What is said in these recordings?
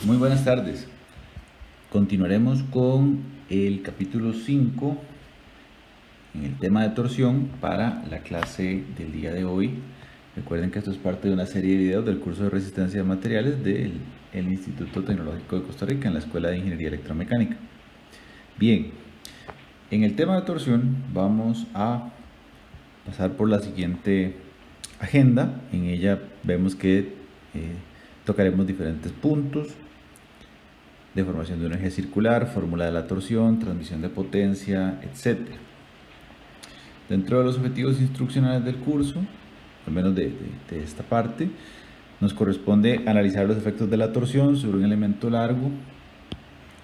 Muy buenas tardes. Continuaremos con el capítulo 5 en el tema de torsión para la clase del día de hoy. Recuerden que esto es parte de una serie de videos del curso de resistencia de materiales del Instituto Tecnológico de Costa Rica en la Escuela de Ingeniería Electromecánica. Bien, en el tema de torsión vamos a pasar por la siguiente agenda. En ella vemos que tocaremos diferentes puntos: deformación de un eje circular, fórmula de la torsión, transmisión de potencia, etc. Dentro de los objetivos instruccionales del curso, al menos de esta parte, nos corresponde analizar los efectos de la torsión sobre un elemento largo,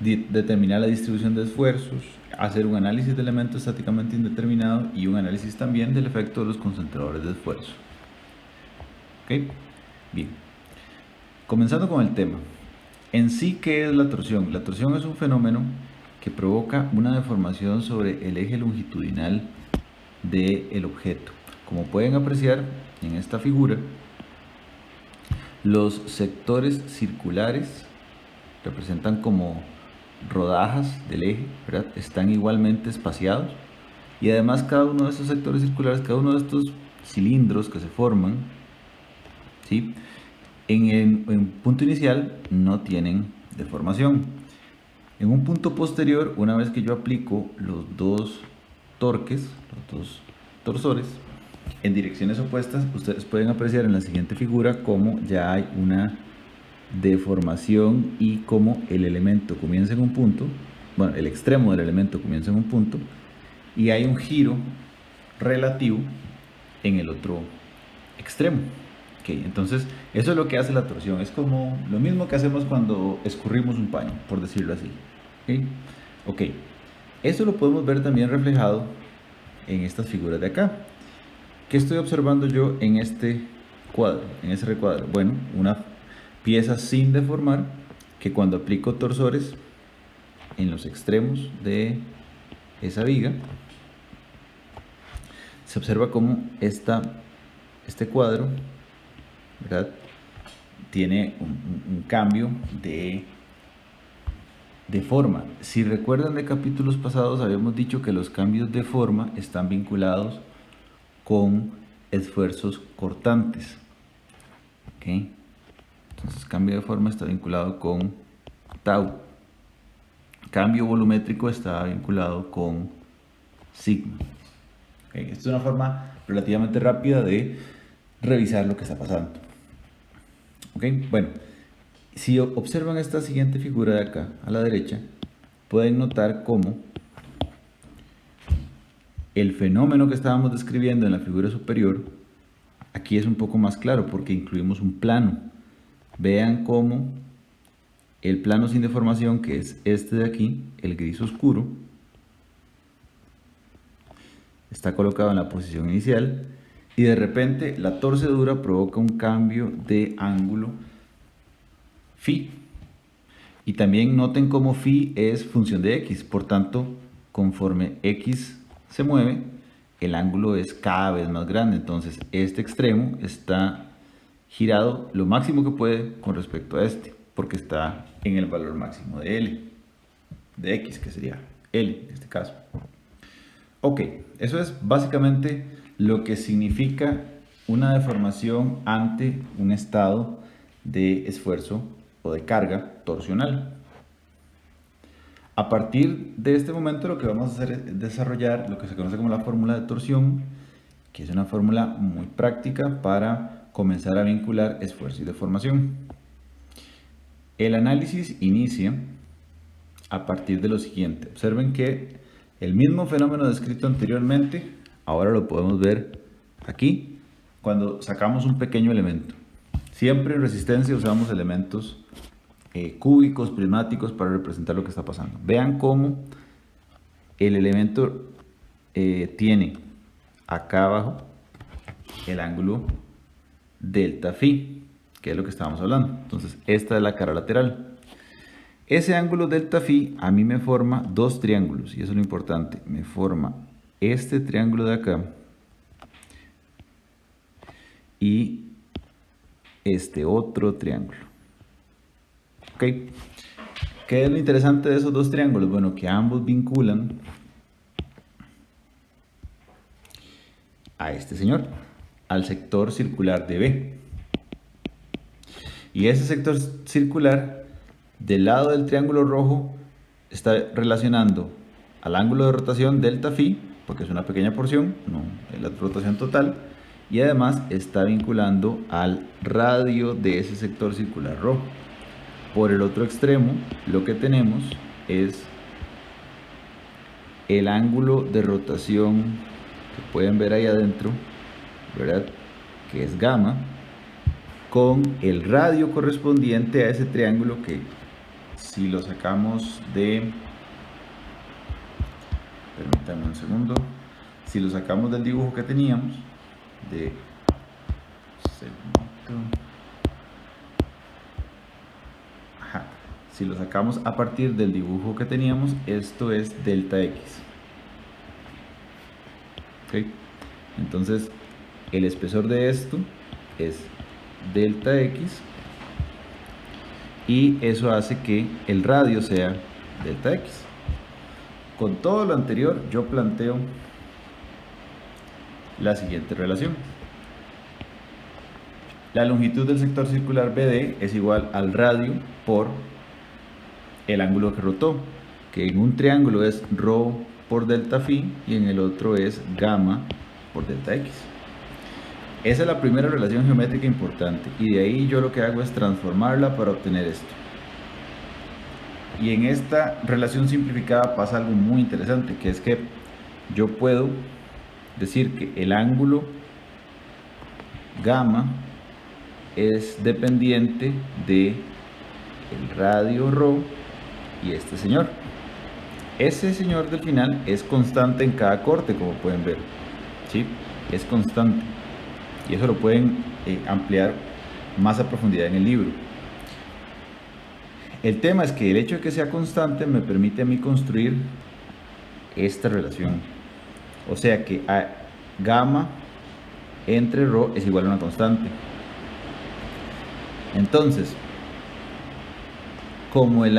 determinar la distribución de esfuerzos, hacer un análisis de elemento estáticamente indeterminado y un análisis también del efecto de los concentradores de esfuerzo. ¿Ok? Bien. Comenzando con el tema. En sí, ¿qué es la torsión? La torsión es un fenómeno que provoca una deformación sobre el eje longitudinal del objeto. Como pueden apreciar en esta figura, los sectores circulares representan como rodajas del eje, ¿verdad? Están igualmente espaciados y además cada uno de estos sectores circulares, cada uno de estos cilindros que se forman, ¿sí?, en punto inicial no tienen deformación. En un punto posterior, una vez que yo aplico los dos torques, los dos torsores, en direcciones opuestas, ustedes pueden apreciar en la siguiente figura cómo ya hay una deformación y cómo el elemento comienza en un punto, bueno, el extremo del elemento comienza en un punto y hay un giro relativo en el otro extremo. Okay, entonces, eso es lo que hace la torsión. Es como lo mismo que hacemos cuando escurrimos un paño, por decirlo así. Ok, eso lo podemos ver también reflejado en estas figuras de acá. ¿Qué estoy observando yo en este cuadro, en ese recuadro? Bueno, una pieza sin deformar que cuando aplico torsores en los extremos de esa viga, se observa cómo este cuadro, ¿verdad?, tiene un cambio de forma. Si recuerdan de capítulos pasados, habíamos dicho que los cambios de forma están vinculados con esfuerzos cortantes. ¿Okay? Entonces, cambio de forma está vinculado con tau. Cambio volumétrico está vinculado con sigma. ¿Okay? Esta es una forma relativamente rápida de revisar lo que está pasando. ¿Okay? Bueno, si observan esta siguiente figura de acá a la derecha, pueden notar cómo el fenómeno que estábamos describiendo en la figura superior aquí es un poco más claro porque incluimos un plano. Vean cómo el plano sin deformación, que es este de aquí, el gris oscuro, está colocado en la posición inicial y de repente la torcedura provoca un cambio de ángulo phi. Y también noten cómo phi es función de x, por tanto, conforme x se mueve, el ángulo es cada vez más grande. Entonces, este extremo está girado lo máximo que puede con respecto a este, porque está en el valor máximo de L, de x, que sería L en este caso. Ok, eso es básicamente lo que significa una deformación ante un estado de esfuerzo o de carga torsional. A partir de este momento lo que vamos a hacer es desarrollar lo que se conoce como la fórmula de torsión, que es una fórmula muy práctica para comenzar a vincular esfuerzo y deformación. El análisis inicia a partir de lo siguiente. Observen que el mismo fenómeno descrito anteriormente, ahora lo podemos ver aquí, cuando sacamos un pequeño elemento. Siempre en resistencia usamos elementos cúbicos, prismáticos, para representar lo que está pasando. Vean cómo el elemento tiene acá abajo el ángulo delta phi, que es lo que estábamos hablando. Entonces, esta es la cara lateral. Ese ángulo delta phi a mí me forma dos triángulos, y eso es lo importante. Me forma este triángulo de acá y este otro triángulo. ¿Ok? ¿Qué es lo interesante de esos dos triángulos? Bueno, que ambos vinculan a este señor, al sector circular de B. Y ese sector circular, del lado del triángulo rojo, está relacionando al ángulo de rotación delta phi, porque es una pequeña porción, no es la rotación total, y además está vinculando al radio de ese sector circular rojo. Por el otro extremo, lo que tenemos es el ángulo de rotación que pueden ver ahí adentro, ¿verdad? Que es gamma, con el radio correspondiente a ese triángulo que, si lo sacamos de, permítanme un segundo, si lo sacamos del dibujo que teníamos, de, si lo sacamos a partir del dibujo que teníamos, esto es delta x. ¿Okay? Entonces, el espesor de esto es delta x, y eso hace que el radio sea delta x. Con todo lo anterior, yo planteo la siguiente relación. La longitud del sector circular BD es igual al radio por el ángulo que rotó, que en un triángulo es ρ por delta phi y en el otro es gamma por delta x. Esa es la primera relación geométrica importante, y de ahí yo lo que hago es transformarla para obtener esto. Y en esta relación simplificada pasa algo muy interesante, que es que yo puedo decir que el ángulo gamma es dependiente de el radio ρ y este señor. Ese señor del final es constante en cada corte, como pueden ver, ¿sí? Es constante, y eso lo pueden ampliar más a profundidad en el libro. El tema es que el hecho de que sea constante me permite a mí construir esta relación, o sea que gamma entre ρ es igual a una constante. Entonces, como el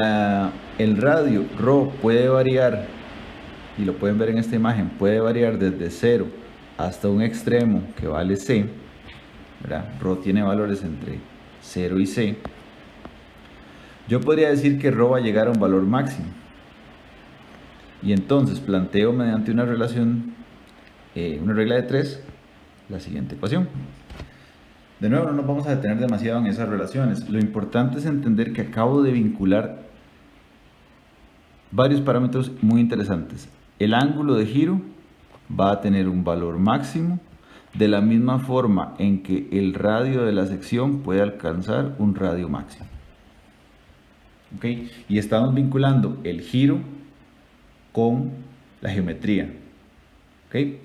radio ρ puede variar, y lo pueden ver en esta imagen, puede variar desde 0 hasta un extremo que vale c, ¿verdad? ρ tiene valores entre 0 y c. Yo podría decir que ρ va a llegar a un valor máximo, y entonces planteo mediante una relación, una regla de 3, la siguiente ecuación. De nuevo, no nos vamos a detener demasiado en esas relaciones. Lo importante es entender que acabo de vincular varios parámetros muy interesantes. El ángulo de giro va a tener un valor máximo, de la misma forma en que el radio de la sección puede alcanzar un radio máximo. ¿Okay? Y estamos vinculando el giro con la geometría. ¿Okay?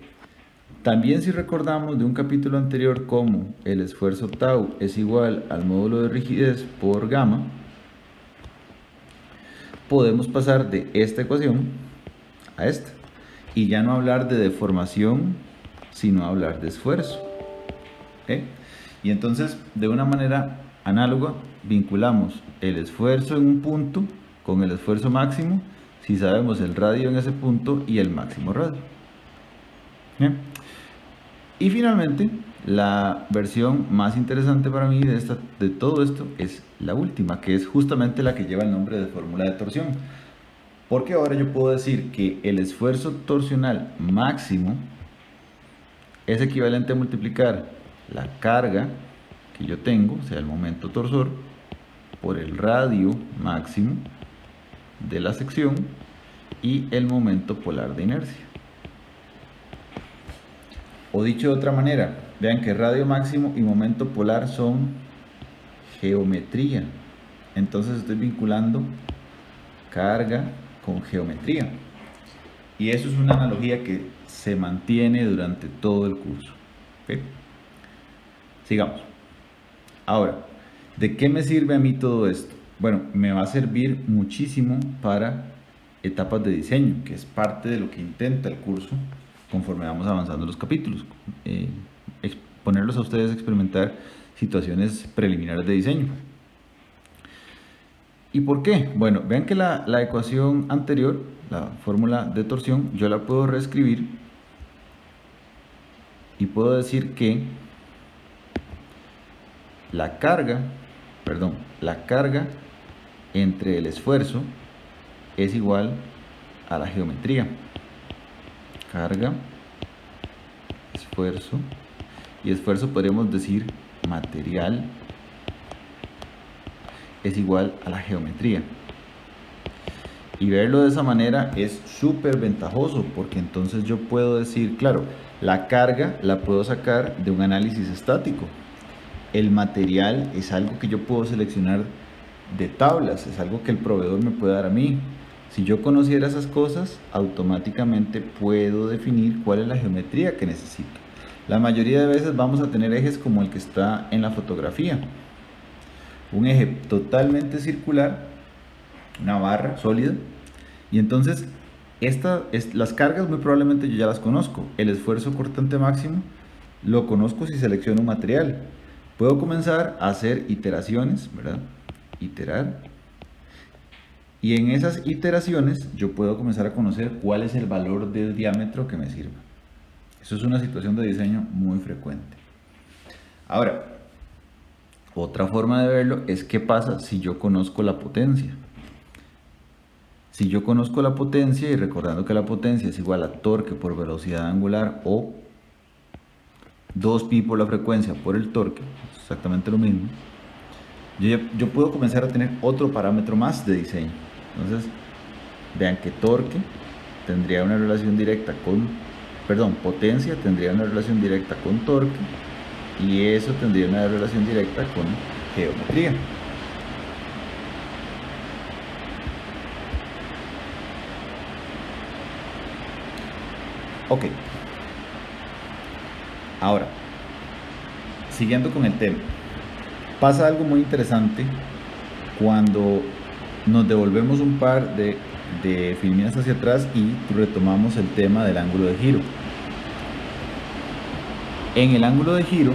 También, si recordamos de un capítulo anterior, como el esfuerzo tau es igual al módulo de rigidez por gamma, podemos pasar de esta ecuación a esta, y ya no hablar de deformación, sino hablar de esfuerzo. ¿Okay? Y entonces, de una manera análoga, vinculamos el esfuerzo en un punto con el esfuerzo máximo, si sabemos el radio en ese punto y el máximo radio. ¿Bien? Y finalmente, la versión más interesante para mí de todo esto es la última, que es justamente la que lleva el nombre de fórmula de torsión. Porque ahora yo puedo decir que el esfuerzo torsional máximo es equivalente a multiplicar la carga que yo tengo, o sea, el momento torsor, por el radio máximo de la sección y el momento polar de inercia. O dicho de otra manera, vean que radio máximo y momento polar son geometría. Entonces estoy vinculando carga con geometría. Y eso es una analogía que se mantiene durante todo el curso. ¿Okay? Sigamos. Ahora, ¿de qué me sirve a mí todo esto? Bueno, me va a servir muchísimo para etapas de diseño, que es parte de lo que intenta el curso conforme vamos avanzando los capítulos. Ponerlos a ustedes a experimentar situaciones preliminares de diseño. ¿Y por qué? Bueno, vean que la ecuación anterior, la fórmula de torsión, yo la puedo reescribir y puedo decir que la carga, la carga entre el esfuerzo es igual a la geometría. Carga, esfuerzo, y esfuerzo podríamos decir material es igual a la geometría. Y verlo de esa manera es súper ventajoso, porque entonces yo puedo decir, claro, la carga la puedo sacar de un análisis estático. El material es algo que yo puedo seleccionar de tablas, es algo que el proveedor me puede dar a mí. Si yo conociera esas cosas, automáticamente puedo definir cuál es la geometría que necesito. La mayoría de veces vamos a tener ejes como el que está en la fotografía. Un eje totalmente circular, una barra sólida, y entonces las cargas muy probablemente yo ya las conozco. El esfuerzo cortante máximo lo conozco si selecciono un material. Puedo comenzar a hacer iteraciones, ¿verdad? Iterar. Y en esas iteraciones yo puedo comenzar a conocer cuál es el valor del diámetro que me sirva. Eso es una situación de diseño muy frecuente. Ahora, otra forma de verlo es qué pasa si yo conozco la potencia. Si yo conozco la potencia, y recordando que la potencia es igual a torque por velocidad angular o 2pi por la frecuencia por el torque, es exactamente lo mismo, yo puedo comenzar a tener otro parámetro más de diseño. Entonces, vean que torque tendría una relación directa con, potencia tendría una relación directa con torque, y eso tendría una relación directa con geometría. Ok. Ahora, siguiendo con el tema, pasa algo muy interesante cuando nos devolvemos un par de filminas hacia atrás y retomamos el tema del ángulo de giro. En el ángulo de giro,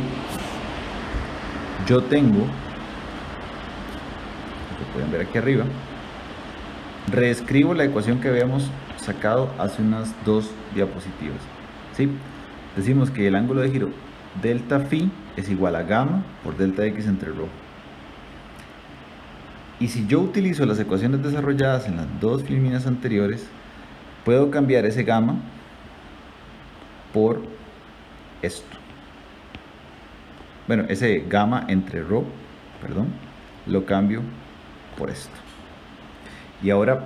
yo tengo, lo pueden ver aquí arriba, reescribo la ecuación que habíamos sacado hace unas 2 diapositivas. ¿Sí? Decimos que el ángulo de giro delta phi es igual a gamma por delta x entre rho. Y si yo utilizo las ecuaciones desarrolladas en las 2 filminas anteriores, puedo cambiar ese gamma por esto. Bueno, ese gamma entre rho, lo cambio por esto. Y ahora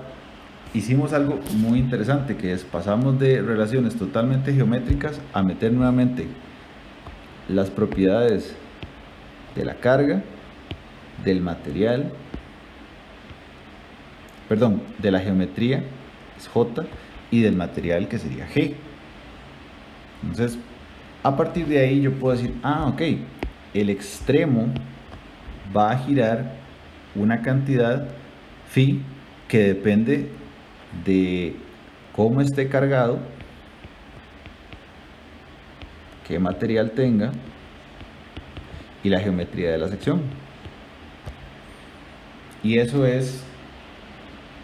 hicimos algo muy interesante, que es pasamos de relaciones totalmente geométricas a meter nuevamente las propiedades de la carga, del material, de la geometría, es J, y del material, que sería G. Entonces, a partir de ahí yo puedo decir, ok, el extremo va a girar una cantidad phi que depende de cómo esté cargado, qué material tenga y la geometría de la sección. Y eso es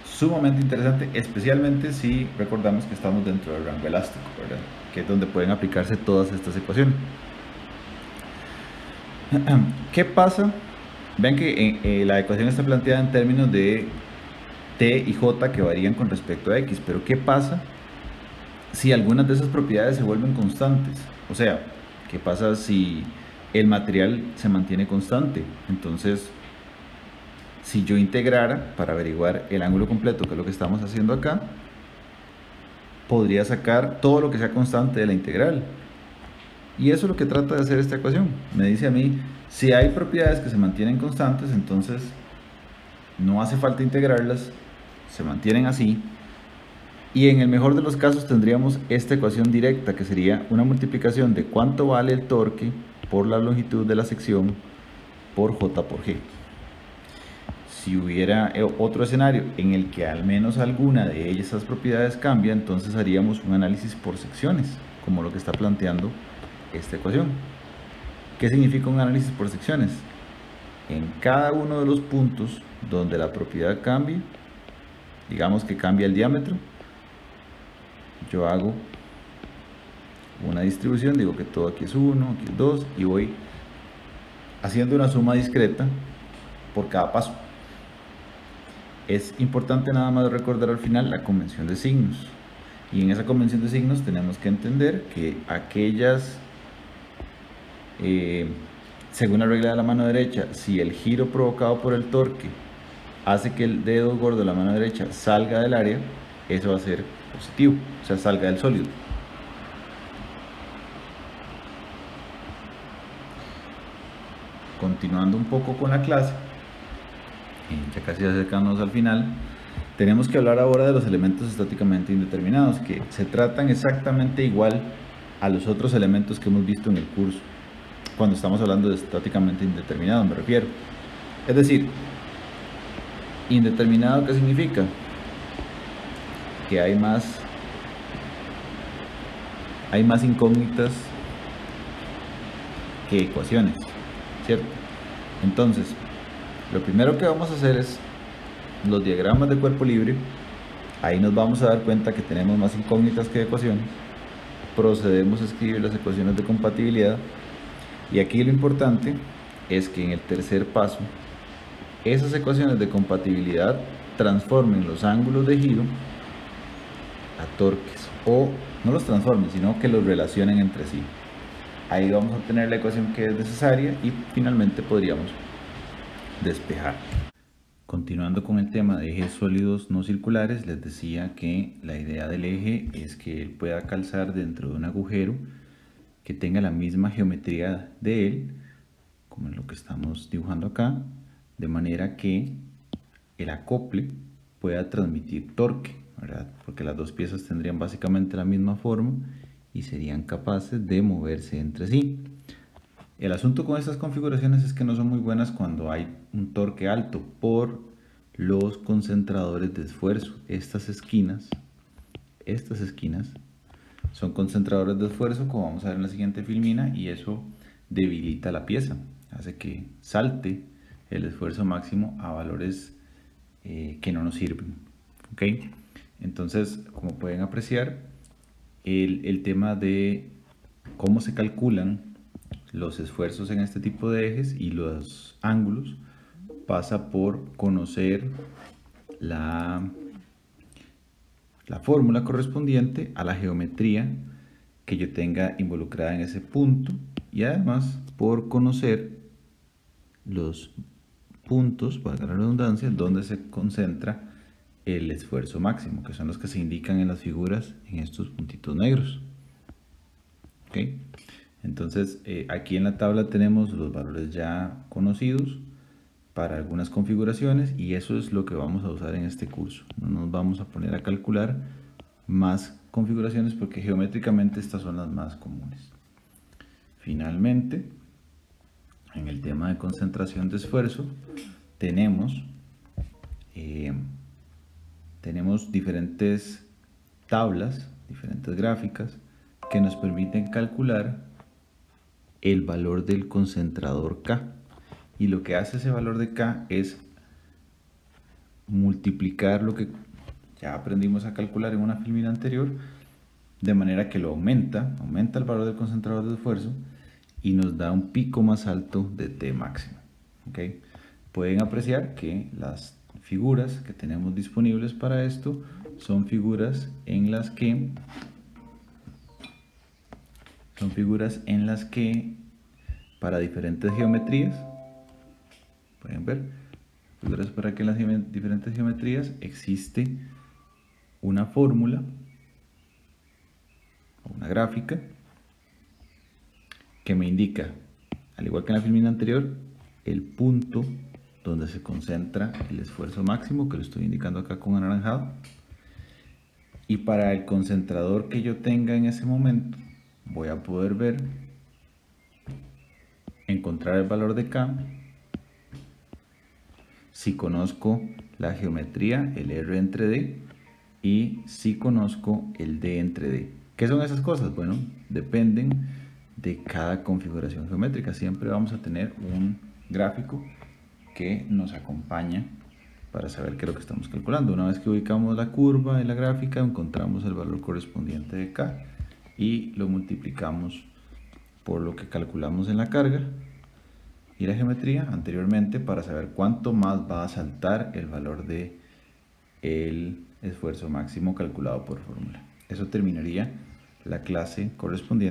sumamente interesante, especialmente si recordamos que estamos dentro del rango elástico, ¿verdad? Que es donde pueden aplicarse todas estas ecuaciones. ¿Qué pasa? Ven que la ecuación está planteada en términos de t y j que varían con respecto a x, pero ¿qué pasa si algunas de esas propiedades se vuelven constantes? O sea, ¿qué pasa si el material se mantiene constante? Entonces, si yo integrara para averiguar el ángulo completo, que es lo que estamos haciendo acá, podría sacar todo lo que sea constante de la integral. Y eso es lo que trata de hacer esta ecuación. Me dice a mí, si hay propiedades que se mantienen constantes, entonces no hace falta integrarlas, se mantienen así. Y en el mejor de los casos tendríamos esta ecuación directa, que sería una multiplicación de cuánto vale el torque por la longitud de la sección por J por G. Si hubiera otro escenario en el que al menos alguna de esas propiedades cambia, entonces haríamos un análisis por secciones, como lo que está planteando esta ecuación. ¿Qué significa un análisis por secciones? en cada uno de los puntos donde la propiedad cambie, digamos que cambia el diámetro, yo hago una distribución, digo que todo aquí es 1, aquí es 2 y voy haciendo una suma discreta por cada paso. Es importante nada más recordar al final la convención de signos. Y en esa convención de signos tenemos que entender que aquellas, según la regla de la mano derecha, si el giro provocado por el torque hace que el dedo gordo de la mano derecha salga del área, eso va a ser positivo, o sea, salga del sólido. Continuando un poco con la clase, ya casi acercándonos al final, tenemos que hablar ahora de los elementos estáticamente indeterminados, que se tratan exactamente igual a los otros elementos que hemos visto en el curso, cuando estamos hablando de estáticamente indeterminado, me refiero. Es decir, indeterminado, ¿qué significa? Que hay más incógnitas que ecuaciones, ¿cierto? Entonces, lo primero que vamos a hacer es los diagramas de cuerpo libre. Ahí nos vamos a dar cuenta que tenemos más incógnitas que ecuaciones. Procedemos a escribir las ecuaciones de compatibilidad. Y aquí lo importante es que en el tercer paso, esas ecuaciones de compatibilidad transformen los ángulos de giro a torques. O no los transformen, sino que los relacionen entre sí. Ahí vamos a obtener la ecuación que es necesaria y finalmente podríamos despejar. Continuando con el tema de ejes sólidos no circulares, les decía que la idea del eje es que él pueda calzar dentro de un agujero que tenga la misma geometría de él, como en lo que estamos dibujando acá, de manera que el acople pueda transmitir torque, ¿verdad? Porque las dos piezas tendrían básicamente la misma forma y serían capaces de moverse entre sí. El asunto con estas configuraciones es que no son muy buenas cuando hay un torque alto por los concentradores de esfuerzo. Estas esquinas son concentradores de esfuerzo, como vamos a ver en la siguiente filmina, y eso debilita la pieza, hace que salte el esfuerzo máximo a valores que no nos sirven. ¿Okay? Entonces, como pueden apreciar, el tema de cómo se calculan los esfuerzos en este tipo de ejes y los ángulos pasa por conocer la fórmula correspondiente a la geometría que yo tenga involucrada en ese punto y además por conocer los puntos, valga la redundancia, donde se concentra el esfuerzo máximo, que son los que se indican en las figuras en estos puntitos negros. ¿Okay? Entonces, aquí en la tabla tenemos los valores ya conocidos para algunas configuraciones y eso es lo que vamos a usar en este curso. No nos vamos a poner a calcular más configuraciones porque geométricamente estas son las más comunes. Finalmente, en el tema de concentración de esfuerzo, tenemos diferentes tablas, diferentes gráficas que nos permiten calcular el valor del concentrador K. Y lo que hace ese valor de K es multiplicar lo que ya aprendimos a calcular en una filmina anterior, de manera que lo aumenta el valor del concentrador de esfuerzo y nos da un pico más alto de T máximo. ¿Okay? Pueden apreciar que las figuras que tenemos disponibles para esto son figuras en las que para diferentes geometrías, pueden ver, figuras para que en las diferentes geometrías existe una fórmula o una gráfica que me indica, al igual que en la filmina anterior, el punto donde se concentra el esfuerzo máximo, que lo estoy indicando acá con anaranjado, y para el concentrador que yo tenga en ese momento voy a poder encontrar el valor de K si conozco la geometría, el R entre D, y si conozco el D entre D. ¿Qué son esas cosas? Bueno, dependen de cada configuración geométrica. Siempre vamos a tener un gráfico que nos acompaña para saber qué es lo que estamos calculando. Una vez que ubicamos la curva en la gráfica, encontramos el valor correspondiente de K y lo multiplicamos por lo que calculamos en la carga y la geometría anteriormente para saber cuánto más va a saltar el valor de el esfuerzo máximo calculado por fórmula. Eso terminaría la clase correspondiente.